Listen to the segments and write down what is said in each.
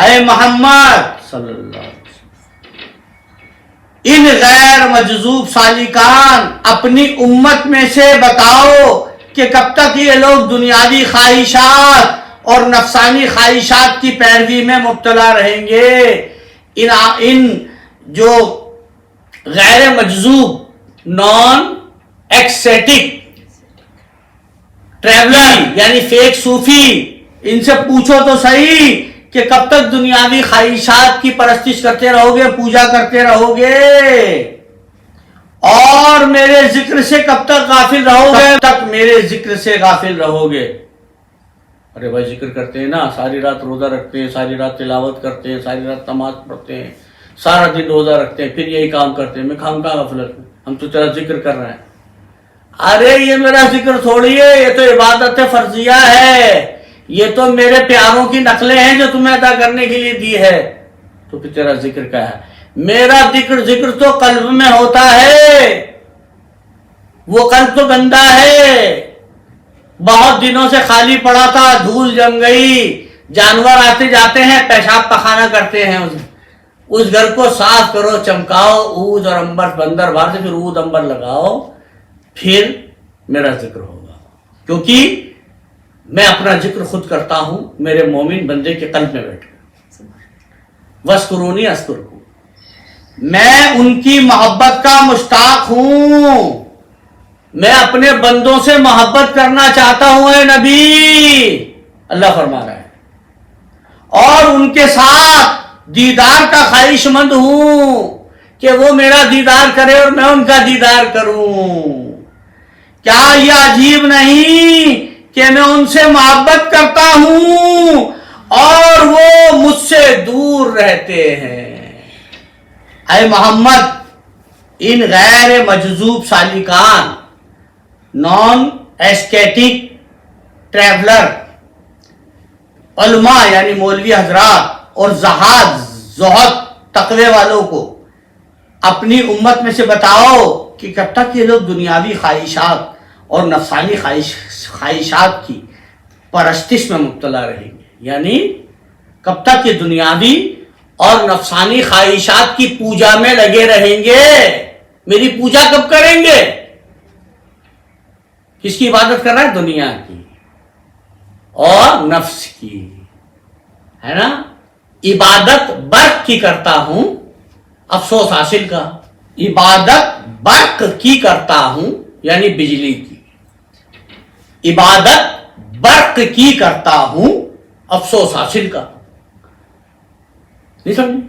اے محمد صلی اللہ علیہ وسلم، ان غیر مجذوب سالکان اپنی امت میں سے بتاؤ کہ کب تک یہ لوگ دنیاوی خواہشات اور نفسانی خواہشات کی پیروی میں مبتلا رہیں گے. ان جو غیر مجذوب نان ایکسیٹک ٹریولر یعنی فیک صوفی، ان سے پوچھو تو صحیح کہ کب تک دنیاوی خواہشات کی پرستش کرتے رہو گے، پوجا کرتے رہو گے، اور میرے ذکر سے کب تک غافل رہو گے، کب تک میرے ذکر سے غافل رہو گے. ارے بھائی ذکر کرتے ہیں نا، ساری رات روزہ رکھتے ہیں، ساری رات تلاوت کرتے ہیں، ساری رات نماز پڑھتے ہیں، سارا دن روزہ رکھتے ہیں، پھر یہی کام کرتے ہیں. میں خامخواہ غفلت میں، ہم تو تیرا ذکر کر رہے ہیں. ارے یہ میرا ذکر تھوڑی ہے، یہ تو عبادت فرضیہ ہے، یہ تو میرے پیاروں کی نقلیں ہیں جو تمہیں ادا کرنے کے لیے دی ہے. تو پھر تیرا ذکر کیا ہے؟ میرا ذکر تو قلب میں ہوتا ہے، وہ قلب تو گندا ہے، بہت دنوں سے خالی پڑا تھا، دھول جم گئی، جانور آتے جاتے ہیں، پیشاب پخانہ کرتے ہیں. اس گھر کو صاف کرو، چمکاؤ، عود اور عنبر بندر باہر سے، پھر عود عنبر لگاؤ، پھر میرا ذکر ہوگا. کیونکہ میں اپنا ذکر خود کرتا ہوں میرے مومن بندے کے قلب میں بیٹھ کر. وَاذْكُرُونِی اذْکُرکم، میں ان کی محبت کا مشتاق ہوں، میں اپنے بندوں سے محبت کرنا چاہتا ہوں اے نبی، اللہ فرما رہا ہے، اور ان کے ساتھ دیدار کا خواہش مند ہوں کہ وہ میرا دیدار کرے اور میں ان کا دیدار کروں. کیا یہ عجیب نہیں کہ میں ان سے محبت کرتا ہوں اور وہ مجھ سے دور رہتے ہیں. اے محمد، ان غیر مجذوب سالکان نان ایسکیٹک ٹریولر علماء یعنی مولوی حضرات اور زہد تقوی والوں کو اپنی امت میں سے بتاؤ کہ کب تک یہ لوگ دنیاوی خواہشات اور نفسانی خواہشات کی پرستش میں مبتلا رہیں گے. یعنی کب تک یہ دنیاوی اور نفسانی خواہشات کی پوجا میں لگے رہیں گے. میری پوجا کب کریں گے؟ کس کی عبادت کر رہا ہے؟ دنیا کی اور نفس کی، ہے نا. عبادت برق کی کرتا ہوں، افسوس حاصل کا. عبادت برق کی کرتا ہوں یعنی بجلی کی، عبادت برق کی کرتا ہوں، افسوس حاصل کا. نہیں سمجھ؟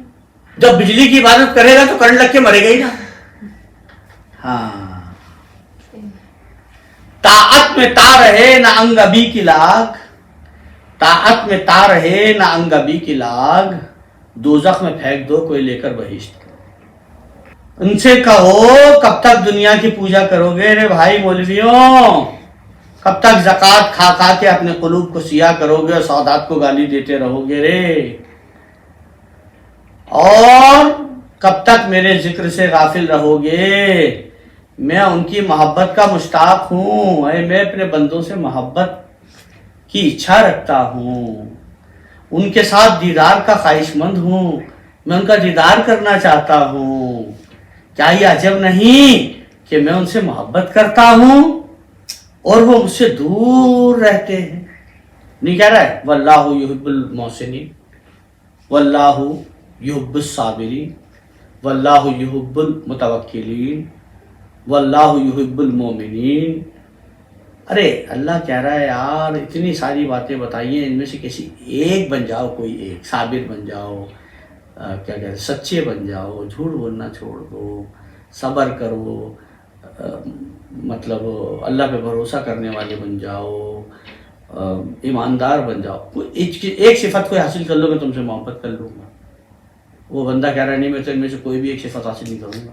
جب بجلی کی عبادت کرے گا تو کرنٹ لگ کے مرے گا ہی نا. ہاں، طاعت میں تا رہے نہ انگ ابھی کی لاگ، طاعت میں تا رہے نہ انگ ابھی کی لاگ، دوزخ میں پھینک دو کوئی لے کر بہشت. ان سے کہو کب تک دنیا کی پوجا کرو گے رے بھائی مولویوں؟ کب تک زکوٰۃ کھا کھا کے اپنے قلوب کو سیاہ کرو گے اور سعادات کو گالی دیتے رہو گے رے؟ اور کب تک میرے ذکر سے غافل رہو گے؟ میں ان کی محبت کا مشتاق ہوں، میں اپنے بندوں سے محبت کی اچھا رکھتا ہوں، ان کے ساتھ دیدار کا خواہش مند ہوں، میں ان کا دیدار کرنا چاہتا ہوں. کیا یہ عجب نہیں کہ میں ان سے محبت کرتا ہوں اور وہ مجھ سے دور رہتے ہیں؟ نہیں کہہ رہا ہے واللہ یحب المحسنین، واللہ یحب الصابرین، واللہ یحب المتوکلین، واللہ یحب المومنین. ارے اللہ کہہ رہا ہے یار اتنی ساری باتیں بتائیے، ان میں سے کسی ایک بن جاؤ، کوئی ایک صابر بن جاؤ، کیا کہتے ہیں سچے بن جاؤ، جھوٹ بولنا چھوڑ دو، صبر کرو، مطلب اللہ پہ بھروسہ کرنے والے بن جاؤ، ایماندار بن جاؤ. ایک صفت کو حاصل کر لو میں تم سے محبت کر لوں گا. وہ بندہ کہہ رہا نہیں میں تو ان میں سے کوئی بھی ایک صفت حاصل نہیں کروں گا،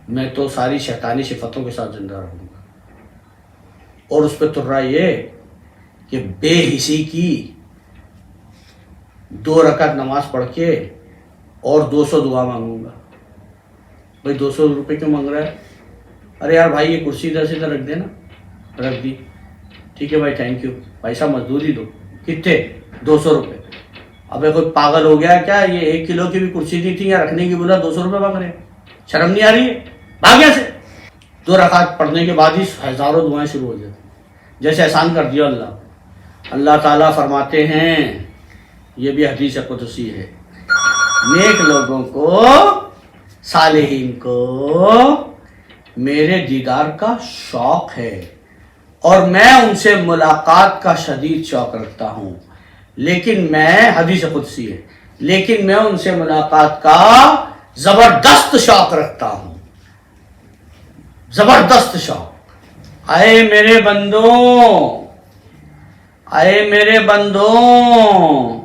میں تو ساری شیطانی صفتوں کے ساتھ زندہ رہوں گا. اور اس پہ ترا یہ کہ بے حسی کی 2 رکعت نماز پڑھ کے اور 200 دعا مانگوں گا. بھائی 200 روپے کیوں مانگ رہا ہے؟ ارے یار بھائی یہ کرسی ادھر سے ادھر رکھ دے نا. رکھ دی، ٹھیک ہے بھائی تھینک یو. بھائی صاحب مزدوری دو. کتنے؟ 200 روپے. ابے کوئی پاگل ہو گیا کیا؟ یہ 1 کلو کی بھی کرسی دی تھی، یا رکھنے کی بولا 200 روپے مانگ رہے ہیں، شرم نہیں آ رہی ہے؟ بھاگ یہاں سے۔ 2 رکعت پڑھنے کے بعد ہی ہزاروں دعائیں شروع ہو جاتی، جیسے احسان کر دیا اللہ تعالیٰ فرماتے ہیں، یہ بھی حدیث قدسی ہے، نیک لوگوں کو، صالحین کو میرے دیدار کا شوق ہے اور میں ان سے ملاقات کا شدید شوق رکھتا ہوں، لیکن میں، حدیث قدسی ہے، لیکن میں ان سے ملاقات کا زبردست شوق رکھتا ہوں، زبردست شوق۔ اے میرے بندوں، اے میرے بندوں،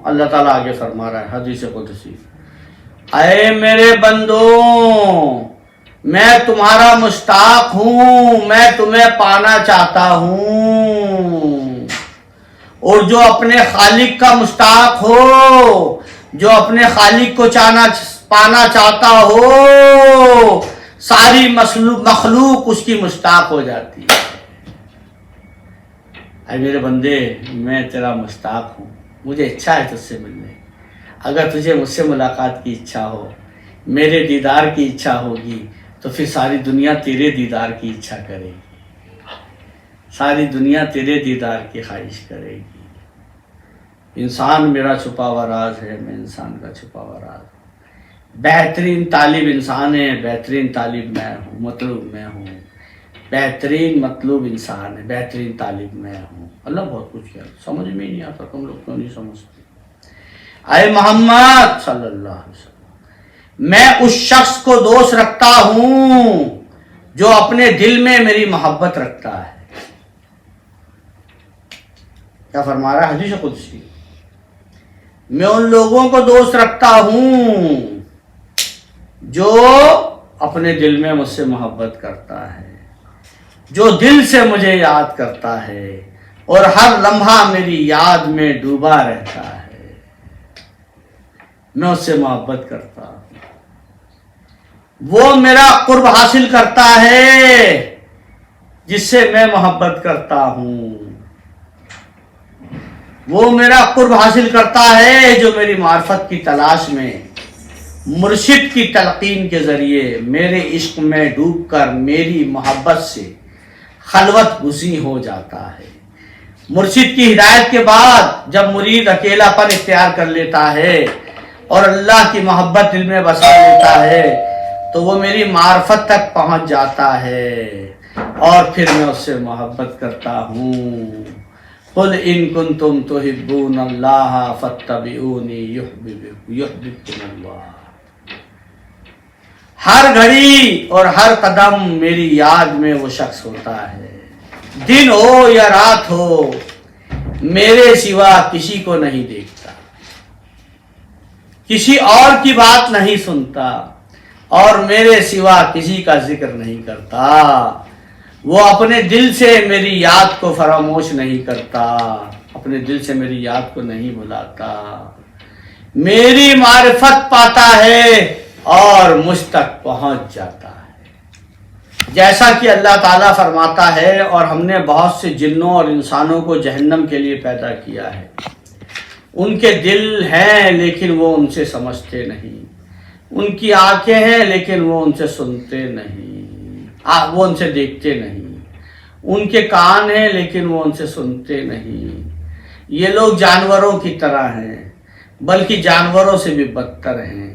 اللہ تعالیٰ آگے فرما رہا ہے حدیث قدسی، اے میرے بندوں، میں تمہارا مشتاق ہوں، میں تمہیں پانا چاہتا ہوں، اور جو اپنے خالق کا مشتاق ہو، جو اپنے خالق کو پانا چاہتا ہو، ساری مخلوق اس کی مشتاق ہو جاتی ہے۔ اے میرے بندے، میں تیرا مشتاق ہوں، مجھے اچھا ہے تجھ سے ملنے، اگر تجھے مجھ سے ملاقات کی اچھا ہو، میرے دیدار کی اچھا ہوگی، تو پھر ساری دنیا تیرے دیدار کی اچھا کرے گی، ساری دنیا تیرے دیدار کی خواہش کرے گی۔ انسان میرا چھپا ہوا راز ہے، میں انسان کا چھپا ہوا راز ہوں۔ بہترین طالب انسان ہے، بہترین طالب میں ہوں، مطلوب میں ہوں، بہترین مطلوب انسان ہے، بہترین طالب میں ہوں۔ اللہ بہت کچھ کیا، سمجھ میں نہیں آتا، تم لوگ کیوں نہیں سمجھتے؟ اے محمد صلی اللہ علیہ وسلم، میں اس شخص کو دوست رکھتا ہوں جو اپنے دل میں میری محبت رکھتا ہے۔ کیا فرما رہا ہے حدیث قدسی؟ میں ان لوگوں کو دوست رکھتا ہوں جو اپنے دل میں مجھ سے محبت کرتا ہے، جو دل سے مجھے یاد کرتا ہے اور ہر لمحہ میری یاد میں ڈوبا رہتا ہے، میں اس سے محبت کرتا ہوں۔ وہ میرا قرب حاصل کرتا ہے جس سے میں محبت کرتا ہوں، وہ میرا قرب حاصل کرتا ہے جو میری معرفت کی تلاش میں مرشد کی تلقین کے ذریعے میرے عشق میں ڈوب کر میری محبت سے خلوت گزین ہو جاتا ہے۔ مرشد کی ہدایت کے بعد جب مرید اکیلا پن اختیار کر لیتا ہے اور اللہ کی محبت دل میں بسا لیتا ہے تو وہ میری معرفت تک پہنچ جاتا ہے اور پھر میں اس سے محبت کرتا ہوں۔ قل ان کنتم تحبون اللہ فاتبعونی یحببکم اللہ۔ ہر گھڑی اور ہر قدم میری یاد میں وہ شخص ہوتا ہے، دن ہو یا رات ہو، میرے سوا کسی کو نہیں دیکھتا، کسی اور کی بات نہیں سنتا اور میرے سوا کسی کا ذکر نہیں کرتا، وہ اپنے دل سے میری یاد کو فراموش نہیں کرتا، اپنے دل سے میری یاد کو نہیں بھلاتا، میری معرفت پاتا ہے اور مجھ تک پہنچ جاتا ہے۔ جیسا کہ اللہ تعالیٰ فرماتا ہے، اور ہم نے بہت سے جنوں اور انسانوں کو جہنم کے لیے پیدا کیا ہے، ان کے دل ہیں لیکن وہ ان سے سمجھتے نہیں، ان کی آنکھیں ہیں لیکن وہ ان سے سنتے نہیں، وہ ان سے دیکھتے نہیں، ان کے کان ہیں لیکن وہ ان سے سنتے نہیں۔ یہ لوگ جانوروں کی طرح ہیں، بلکہ جانوروں سے بھی بدتر ہیں۔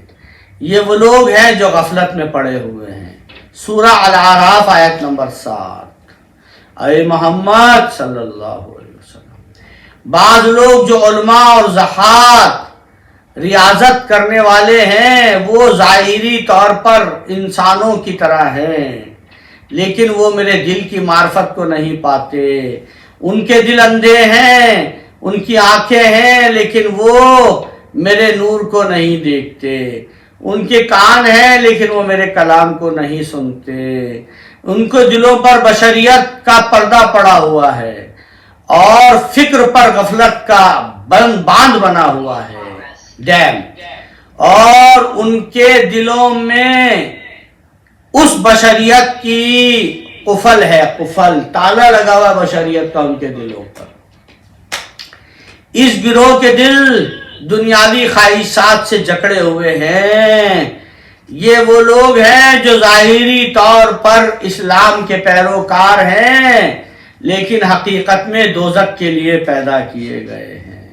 یہ وہ لوگ ہیں جو غفلت میں پڑے ہوئے ہیں۔ سورہ الاعراف آیت نمبر 7۔ اے محمد صلی اللہ علیہ وسلم، بعض لوگ جو علماء اور زہاد ریاضت کرنے والے ہیں وہ ظاہری طور پر انسانوں کی طرح ہیں، لیکن وہ میرے دل کی معرفت کو نہیں پاتے۔ ان کے دل اندھے ہیں، ان کی آنکھیں ہیں لیکن وہ میرے نور کو نہیں دیکھتے، ان کے کان ہیں لیکن وہ میرے کلام کو نہیں سنتے، ان کے دلوں پر بشریت کا پردہ پڑا ہوا ہے اور فکر پر غفلت کا باندھ بنا ہوا ہے، ڈیم، اور ان کے دلوں میں اس بشریت کی قفل ہے، قفل، تالا لگا ہوا بشریت کا ان کے دلوں پر۔ اس گروہ کے دل دنیاوی خواہشات سے جکڑے ہوئے ہیں، یہ وہ لوگ ہیں جو ظاہری طور پر اسلام کے پیروکار ہیں لیکن حقیقت میں دوزخ کے لیے پیدا کیے گئے ہیں۔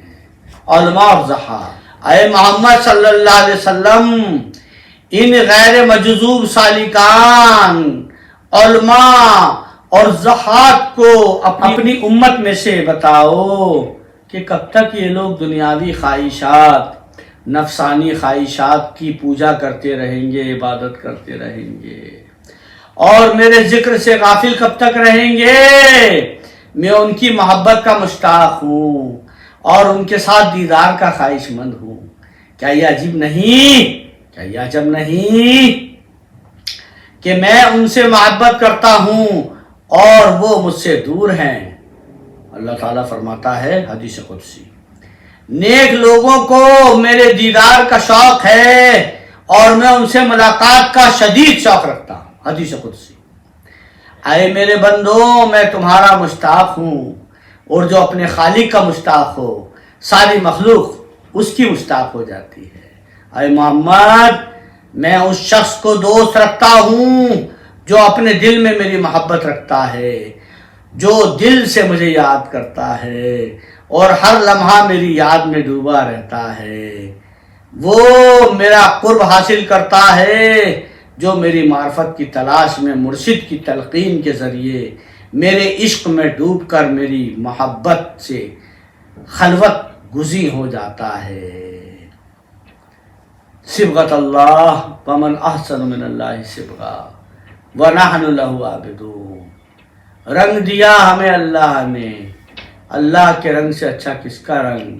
علماء اور زہاد، اے محمد صلی اللہ علیہ وسلم، ان غیر مجذوب سالکان علماء اور زہاد کو اپنی امت میں سے بتاؤ کہ کب تک یہ لوگ دنیاوی خواہشات، نفسانی خواہشات کی پوجا کرتے رہیں گے، عبادت کرتے رہیں گے، اور میرے ذکر سے غافل کب تک رہیں گے؟ میں ان کی محبت کا مشتاق ہوں اور ان کے ساتھ دیدار کا خواہش مند ہوں۔ کیا یہ عجیب نہیں، کیا یہ عجب نہیں کہ میں ان سے محبت کرتا ہوں اور وہ مجھ سے دور ہیں؟ اللہ تعالیٰ فرماتا ہے حدیث قدسی، نیک لوگوں کو میرے دیدار کا شوق ہے اور میں ان سے ملاقات کا شدید شوق رکھتا ہوں۔ حدیث قدسی، اے میرے بندو، میں تمہارا مشتاق ہوں، اور جو اپنے خالق کا مشتاق ہو ساری مخلوق اس کی مشتاق ہو جاتی ہے۔ اے محمد، میں اس شخص کو دوست رکھتا ہوں جو اپنے دل میں میری محبت رکھتا ہے، جو دل سے مجھے یاد کرتا ہے اور ہر لمحہ میری یاد میں ڈوبا رہتا ہے۔ وہ میرا قرب حاصل کرتا ہے جو میری معرفت کی تلاش میں مرشد کی تلقین کے ذریعے میرے عشق میں ڈوب کر میری محبت سے خلوت گزی ہو جاتا ہے۔ صبغۃ اللہ ومن احسن من اللہ صبغہ ونحن لہ عابدون، رنگ دیا ہمیں اللہ نے، اللہ کے رنگ سے اچھا کس کا رنگ،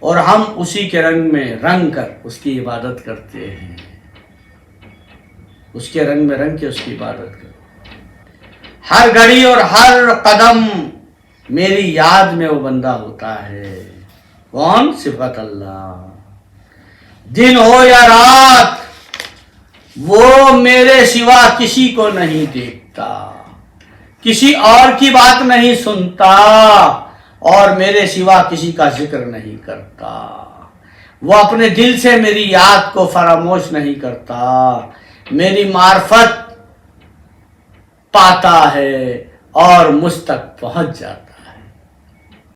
اور ہم اسی کے رنگ میں رنگ کر اس کی عبادت کرتے ہیں۔ اس کے رنگ میں رنگ کے اس کی عبادت کرو، ہر گھڑی اور ہر قدم میری یاد میں وہ بندہ ہوتا ہے۔ کون؟ صفت اللہ۔ دن ہو یا رات وہ میرے سوا کسی کو نہیں دیکھتا، کسی اور کی بات نہیں سنتا اور میرے سوا کسی کا ذکر نہیں کرتا۔ وہ اپنے دل سے میری یاد کو فراموش نہیں کرتا، میری معرفت پاتا ہے اور مجھ تک پہنچ جاتا ہے۔